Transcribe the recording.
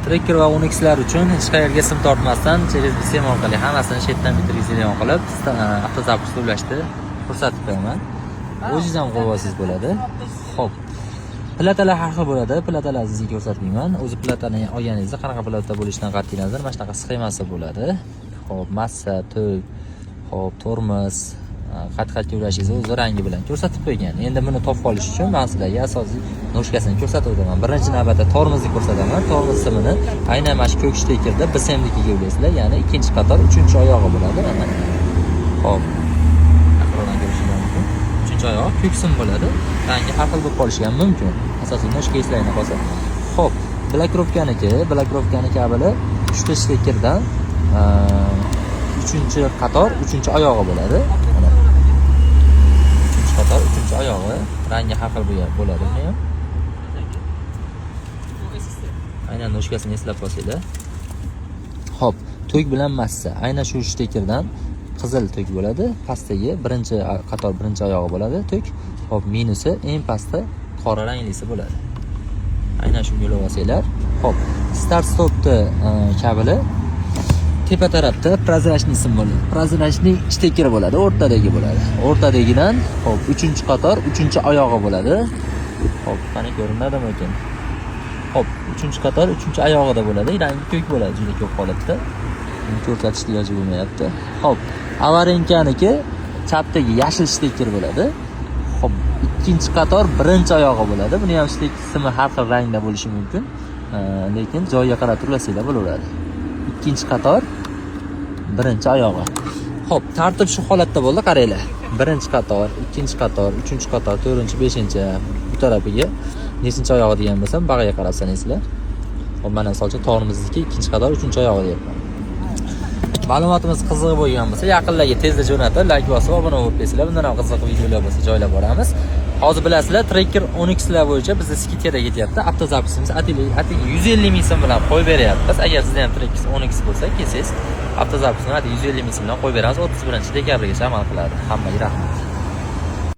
Tracker va Unix'lar uchun hech qayerga sim tortmasdan через BCM orqali hammasini chetdan bitirgan qilib avtozapusda ulashni ko'rsatib qo'yaman. O'zingiz ham qo'yib olsangiz bo'ladi. Xo'p. Platalar har xil bo'ladi. Platalarni sizga ko'rsatmayman. O'zi platani olganingizda qanaqa plata bo'lishidan qat'iy nazar mana shunaqa sxemasi bo'ladi. Xo'p, massa, tug, xo'p, tormoz, qat-qatga ulashingizni o'z rangi bilan ko'rsatib qo'ygan. Endi buni topib olish uchun men sizlarga asosiy noshkasini ko'rsatib o'taman. Birinchi navbatda tormozni ko'rsataman. Tormoz simini aynan mana shu ko'k shtekerda BCM'nikiga ulasizlar, ya'ni ikkinchi qator, uchinchi oyog'i bo'ladi. Mana. Xo'p. Aqrodan ko'rishingiz mumkin. Uchinchi oyog'i ko'k sim bo'ladi. Rangi har xil bo'lib qolishi ham mumkin. Asosiy noshka eslayina qolsa. Xo'p, blokrovkaniki avvalo 3 ta shtekerdan uchinchi qator, uchinchi oyog'i bo'ladi. Mana. Uchinchi qator, uchinchi oyog'i, rangi har xil bo'ladi buni ham. Aynan noshkasini eslab qolsanglar. Xo'p, tug bilan massa. Aynan shu shtekerdan qizil tug bo'ladi. Pastdagi birinchi qator, birinchi oyog'i bo'ladi tug. Xo'p, minusi eng pastda qora ranglisi bo'ladi. Aynan shunga olib olsanglar. Xo'p, start stopni kabeli tepa tarafda prozrachniy sim bo'ladi. Prozrachniy shtekeri bo'ladi, o'rtadagi bo'ladi. O'rtadagidan, xo'p, 3-qator, 3-oyog'i bo'ladi. Xo'p, qani ko'rinadimi ekan? Xo'p, 3-qator, 3-oyog'ida bo'ladi. Rangi ko'k bo'ladi, juda ko'p holatda. Buni ko'rsatishga iloji bo'lmayapti. Xo'p, avarenkaniki chapdagi yashil shteker bo'ladi. Xo'p, 2-qator, 1-oyog'i bo'ladi. Buni ham shtek simi har xil rangda bo'lishi mumkin. Lekin joyiga qarab turlasanglar bo'laveradi. 2-qator, 1-oyog'i. Xo'p, tartib shu holatda bo'ldi, qaranglar. 1-qator, 2-qator, 3-qator, 4-chi, 5-chi bu tarafiga nechinchi oyog'i degan bo'lsam, bag'aga qarab sanaysizlar. Xo'p, mana masalan, tormozniki 2-qator, 3-oyog'i deyapman. Ma'lumotimiz qiziq bo'lgan bo'lsa, yaqinlarga tezda jo'natib, like bosib, obuna bo'lib qo'ysanglar, bundan ham qiziq videolar bo'lsa joylab boramiz. Hozir bilasizlar, Tracker Unix'lar bo'yicha bizda skidkada ketyapti. Avtozapusimiz atigi 150 ming so'm bilan qo'yib beryapmiz. Agar sizda ham Tracker Unix bo'lsa, kelsangiz avtozapusni 150 ming so'm bilan qo'yib beramiz. 31-dekabrgacha amal qiladi. Hammaga rahmat.